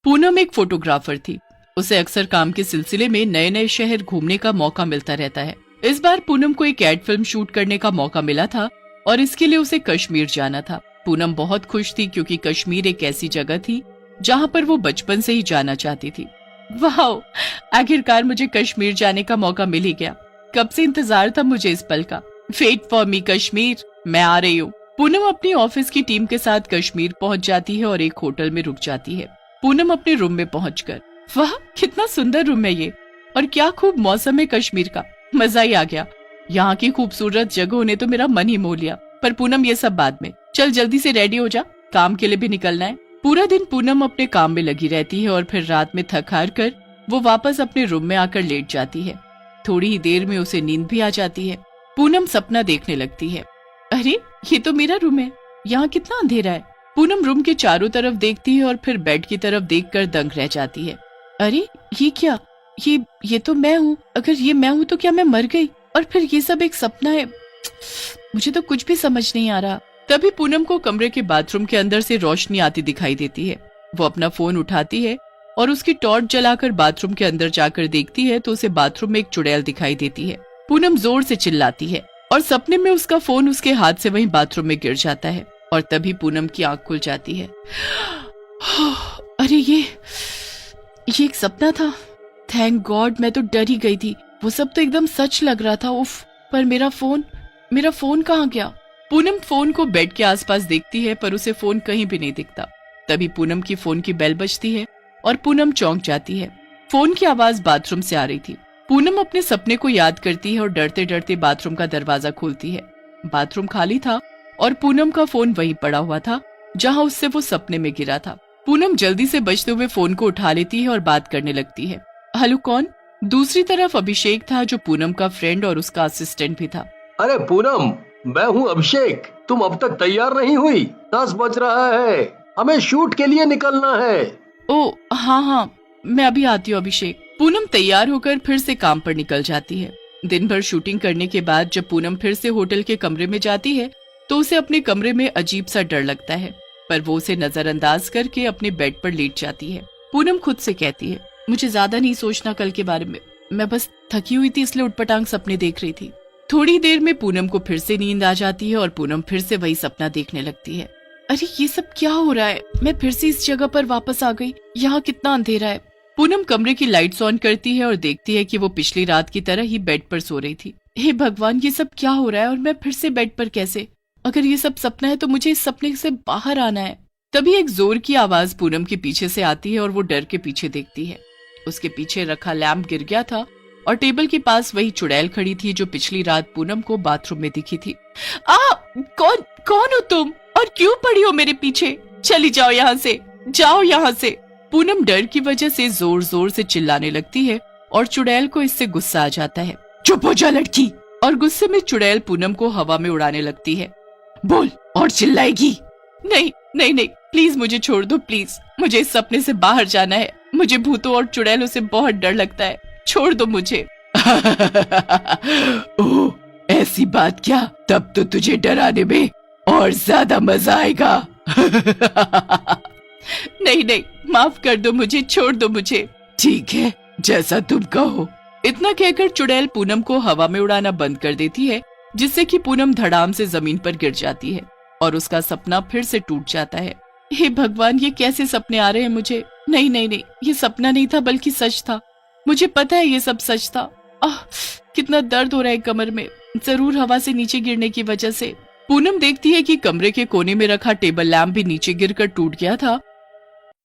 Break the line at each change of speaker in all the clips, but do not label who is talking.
पूनम एक फोटोग्राफर थी। उसे अक्सर काम के सिलसिले में नए नए शहर घूमने का मौका मिलता रहता है। इस बार पूनम को एक एड फिल्म शूट करने का मौका मिला था और इसके लिए उसे कश्मीर जाना था। पूनम बहुत खुश थी क्योंकि कश्मीर एक ऐसी जगह थी जहाँ पर वो बचपन से ही जाना चाहती थी। वाह, आखिरकार मुझे कश्मीर जाने का मौका मिल ही गया। कब से इंतजार था मुझे इस पल का। वेट फॉर मी कश्मीर, मैं आ रही हूँ। पूनम अपनी ऑफिस की टीम के साथ कश्मीर पहुंच जाती है और एक होटल में रुक जाती है। पूनम अपने रूम में पहुंचकर, वाह कितना सुंदर रूम है ये, और क्या खूब मौसम है कश्मीर का, मजा ही आ गया। यहाँ की खूबसूरत जगहों ने तो मेरा मन ही मोह लिया। पर पूनम ये सब बाद में, चल जल्दी से रेडी हो जा, काम के लिए भी निकलना है। पूरा दिन पूनम अपने काम में लगी रहती है और फिर रात में थक हार कर वो वापस अपने रूम में आकर लेट जाती है। थोड़ी ही देर में उसे नींद भी आ जाती है। पूनम सपना देखने लगती है। अरे ये तो मेरा रूम है, यहाँ कितना अंधेरा है। पूनम रूम के चारों तरफ देखती है और फिर बेड की तरफ देखकर दंग रह जाती है। अरे ये क्या, ये तो मैं हूँ। अगर ये मैं हूँ तो क्या मैं मर गई और फिर ये सब एक सपना है? मुझे तो कुछ भी समझ नहीं आ रहा। तभी पूनम को कमरे के बाथरूम के अंदर से रोशनी आती दिखाई देती है। वो अपना फोन उठाती है और उसकी टॉर्च जलाकर बाथरूम के अंदर जाकर देखती है तो उसे बाथरूम में एक चुड़ैल दिखाई देती है। पूनम जोर से चिल्लाती है और सपने में उसका फोन उसके हाथ से वहीं बाथरूम में गिर जाता है और तभी पूनम की आंख खुल जाती है। अरे ये एक सपना था। थैंक गॉड, मैं तो डर ही गई थी। वो सब तो एकदम सच लग रहा था। उफ, पर मेरा फोन कहाँ गया? पूनम फोन को बेड के आसपास देखती है पर उसे फोन कहीं भी नहीं दिखता। तभी पूनम की फोन की बेल बजती है और पूनम चौंक जाती है। फोन की आवाज बाथरूम से आ रही थी। पूनम अपने सपने को याद करती है और डरते डरते बाथरूम का दरवाजा खोलती है। बाथरूम खाली था और पूनम का फोन वहीं पड़ा हुआ था जहां उससे वो सपने में गिरा था। पूनम जल्दी से बचते हुए फोन को उठा लेती है और बात करने लगती है। हेलो, कौन? दूसरी तरफ अभिषेक था जो पूनम का फ्रेंड और उसका असिस्टेंट भी था।
अरे पूनम, मैं हूँ अभिषेक। तुम अब तक तैयार नहीं हुई? 10 बज रहा है, हमें शूट के लिए निकलना है।
ओ हाँ, मैं अभी आती हूँ अभिषेक। पूनम तैयार होकर फिर से काम पर निकल जाती है। दिन भर शूटिंग करने के बाद जब पूनम फिर से होटल के कमरे में जाती है तो उसे अपने कमरे में अजीब सा डर लगता है, पर वो उसे नजरअंदाज करके अपने बेड पर लेट जाती है। पूनम खुद से कहती है, मुझे ज्यादा नहीं सोचना कल के बारे में, मैं बस थकी हुई थी इसलिए उटपटांग सपने देख रही थी। थोड़ी देर में पूनम को फिर से नींद आ जाती है और पूनम फिर से वही सपना देखने लगती है। अरे ये सब क्या हो रहा है? मैं फिर से इस जगह पर वापस आ गई। यहाँ कितना अंधेरा है। पूनम कमरे की लाइट्स ऑन करती है और देखती है कि वो पिछली रात की तरह ही बेड पर सो रही थी। हे भगवान, ये सब क्या हो रहा है और मैं फिर से बेड पर कैसे? अगर ये सब सपना है तो मुझे इस सपने से बाहर आना है। तभी एक जोर की आवाज पूनम के पीछे से आती है और वो डर के पीछे देखती है। उसके पीछे रखा लैंप गिर गया था और टेबल के पास वही चुड़ैल खड़ी थी जो पिछली रात पूनम को बाथरूम में दिखी थी। कौन हो तुम और क्यों पड़ी हो मेरे पीछे? चली जाओ यहाँ से, जाओ यहाँ से। पूनम डर की वजह से जोर जोर से चिल्लाने लगती है और चुड़ैल को इससे गुस्सा आ जाता है। चुप हो जा लड़की। और गुस्से में चुड़ैल पूनम को हवा में उड़ाने लगती है। बोल, और चिल्लाएगी? नहीं, प्लीज मुझे छोड़ दो, प्लीज। मुझे इस सपने से बाहर जाना है। मुझे भूतों और चुड़ैलों से बहुत डर लगता है, छोड़ दो मुझे। ओह, ऐसी बात क्या? तब तो तुझे डराने में और ज्यादा मजा आएगा। नहीं, माफ कर दो मुझे, छोड़ दो मुझे। ठीक है, जैसा तुम कहो। इतना कहकर चुड़ैल पूनम को हवा में उड़ाना बंद कर देती है, जिससे कि पूनम धड़ाम से जमीन पर गिर जाती है और उसका सपना फिर से टूट जाता है। हे भगवान, ये कैसे सपने आ रहे हैं मुझे? नहीं, ये सपना नहीं था बल्कि सच था। मुझे पता है ये सब सच था। कितना दर्द हो रहा है कमर में, जरूर हवा से नीचे गिरने की वजह से। पूनम देखती है कि कमरे के कोने में रखा टेबल लैंप भी नीचे गिरकर टूट गया था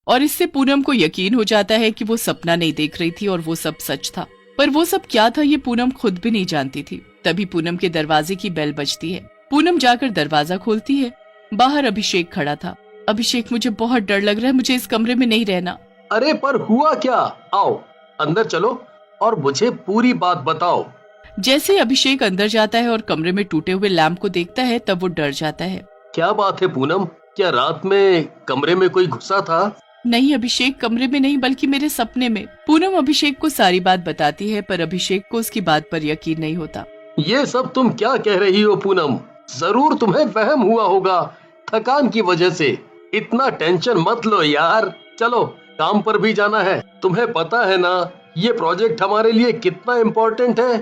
और इससे पूनम को यकीन हो जाता है कि वो सपना नहीं देख रही थी और वो सब सच था। पर वो सब क्या था ये पूनम खुद भी नहीं जानती थी। तभी पूनम के दरवाजे की बेल बजती है। पूनम जाकर दरवाजा खोलती है। बाहर अभिषेक खड़ा था। अभिषेक, मुझे बहुत डर लग रहा है, मुझे इस कमरे में नहीं रहना।
अरे पर हुआ क्या? आओ अंदर चलो और मुझे पूरी बात बताओ।
जैसे अभिषेक अंदर जाता है और कमरे में टूटे हुए लैंप को देखता है तब वो डर जाता है।
क्या बात है पूनम? क्या रात में कमरे में कोई घुसा था?
नहीं अभिषेक, कमरे में नहीं बल्कि मेरे सपने में। पूनम अभिषेक को सारी बात बताती है पर अभिषेक को उसकी बात पर यकीन नहीं होता।
ये सब तुम क्या कह रही हो पूनम? जरूर तुम्हें वहम हुआ होगा थकान की वजह से। इतना टेंशन मत लो यार। चलो काम पर भी जाना है। तुम्हें पता है ना ये प्रोजेक्ट हमारे लिए कितना इम्पोर्टेंट है।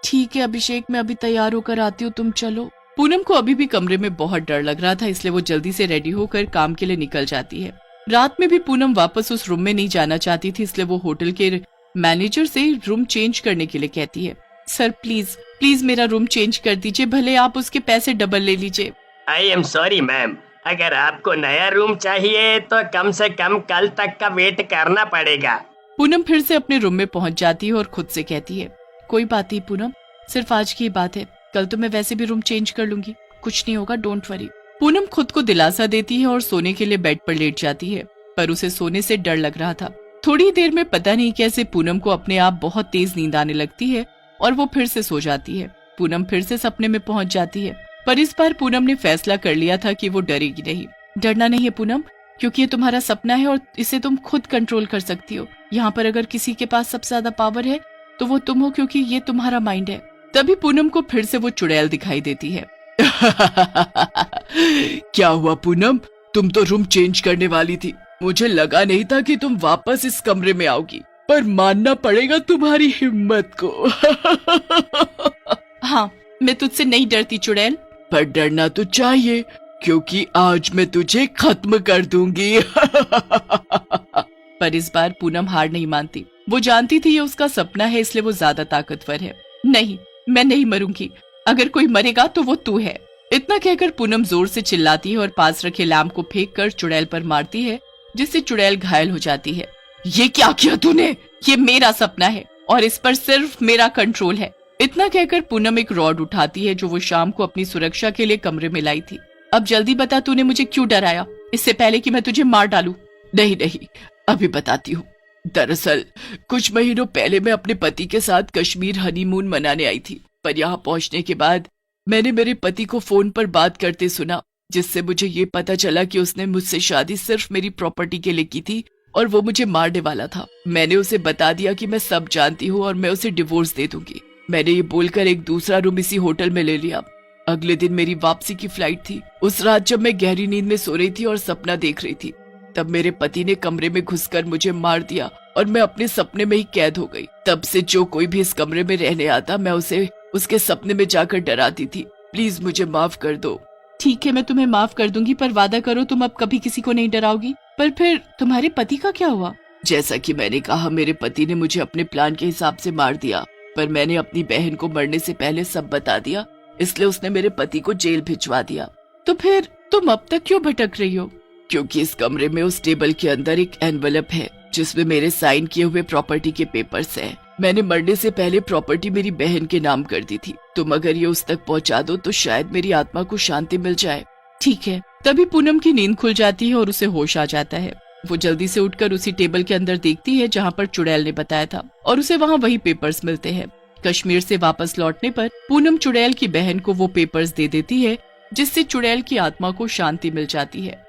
ठीक है अभिषेक, मैं अभी तैयार होकर आती हूँ, तुम चलो। पूनम को अभी भी कमरे में बहुत डर लग रहा था, इसलिए वो जल्दी से रेडी होकर काम के लिए निकल जाती है। रात में भी पूनम वापस उस रूम में नहीं जाना चाहती थी, इसलिए वो होटल के मैनेजर से रूम चेंज करने के लिए कहती है। सर प्लीज प्लीज मेरा रूम चेंज कर दीजिए, भले आप उसके पैसे डबल ले लीजिए।
आई एम सॉरी मैम, अगर आपको नया रूम चाहिए तो कम से कम कल तक का वेट करना पड़ेगा।
पूनम फिर से अपने रूम में पहुंच जाती है और खुद से कहती है, कोई बात नहीं पूनम, सिर्फ आज की बात है, कल तो मैं वैसे भी रूम चेंज कर लूंगी, कुछ नहीं होगा, डोंट वरी। पूनम खुद को दिलासा देती है और सोने के लिए बेड पर लेट जाती है, पर उसे सोने से डर लग रहा था। थोड़ी देर में पता नहीं कैसे पूनम को अपने आप बहुत तेज नींद आने लगती है और वो फिर से सो जाती है। पूनम फिर से सपने में पहुंच जाती है, पर इस बार पूनम ने फैसला कर लिया था कि वो डरेगी नहीं। डरना नहीं है पूनम, क्योंकि ये तुम्हारा सपना है और इसे तुम खुद कंट्रोल कर सकती हो। यहाँ पर अगर किसी के पास सबसे ज्यादा पावर है तो वो तुम हो, क्योंकि ये तुम्हारा माइंड है। तभी पूनम को फिर से वो चुड़ैल दिखाई देती है। क्या हुआ पूनम, तुम तो रूम चेंज करने वाली थी, मुझे लगा नहीं था कि तुम वापस इस कमरे में आओगी, पर मानना पड़ेगा तुम्हारी हिम्मत को। हाँ, मैं तुझसे नहीं डरती चुड़ैल। पर डरना तो चाहिए, क्योंकि आज मैं तुझे खत्म कर दूंगी। पर इस बार पूनम हार नहीं मानती। वो जानती थी ये उसका सपना है, इसलिए वो ज्यादा ताकतवर है। नहीं, मैं नहीं मरूंगी, अगर कोई मरेगा तो वो तू है। इतना कहकर पूनम जोर से चिल्लाती है और पास रखे लैम्प को फेंक कर चुड़ैल पर मारती है, जिससे चुड़ैल घायल हो जाती है। ये क्या किया तूने? ये मेरा सपना है और इस पर सिर्फ मेरा कंट्रोल है। इतना कहकर पूनम एक रॉड उठाती है जो वो शाम को अपनी सुरक्षा के लिए कमरे में लाई थी। अब जल्दी बता, तूने मुझे क्यों डराया, इससे पहले कि मैं तुझे मार डालूं? नहीं नहीं, अभी बताती हूँ। दरअसल कुछ महीनों पहले मैं अपने पति के साथ कश्मीर हनीमून मनाने आई थी, पर यहाँ पहुंचने के बाद मैंने मेरे पति को फोन पर बात करते सुना, जिससे मुझे ये पता चला कि उसने मुझसे शादी सिर्फ मेरी प्रॉपर्टी के लिए की थी और वो मुझे मारने वाला था। मैंने उसे बता दिया कि मैं सब जानती हूँ और मैं उसे डिवोर्स दे दूंगी। मैंने ये बोलकर एक दूसरा रूम इसी होटल में ले लिया। अगले दिन मेरी वापसी की फ्लाइट थी। उस रात जब मैं गहरी नींद में सो रही थी और सपना देख रही थी, तब मेरे पति ने कमरे में घुसकर मुझे मार दिया और मैं अपने सपने में ही कैद हो गई। तब से जो कोई भी इस कमरे में रहने आता, मैं उसे उसके सपने में जाकर डराती थी। प्लीज मुझे माफ कर दो। ठीक है, मैं तुम्हें माफ कर दूंगी, पर वादा करो तुम अब कभी किसी को नहीं डराओगी। पर फिर तुम्हारे पति का क्या हुआ? जैसा कि मैंने कहा, मेरे पति ने मुझे अपने प्लान के हिसाब से मार दिया, पर मैंने अपनी बहन को मरने से पहले सब बता दिया, इसलिए उसने मेरे पति को जेल भिजवा दिया। तो फिर तुम अब तक क्यों भटक रही हो? क्योंकि इस कमरे में उस टेबल के अंदर एक एनवेलप है जिसमें मेरे साइन किए हुए प्रॉपर्टी के पेपर्स हैं। मैंने मरने से पहले प्रॉपर्टी मेरी बहन के नाम कर दी थी। तुम अगर ये उस तक पहुंचा दो तो शायद मेरी आत्मा को शांति मिल जाए। ठीक है। तभी पूनम की नींद खुल जाती है और उसे होश आ जाता है। वो जल्दी से उठकर उसी टेबल के अंदर देखती है जहाँ पर चुड़ैल ने बताया था, और उसे वहाँ वही पेपर्स मिलते हैं। कश्मीर से वापस लौटने पर पूनम चुड़ैल की बहन को वो पेपर्स दे देती है, जिससे चुड़ैल की आत्मा को शांति मिल जाती है।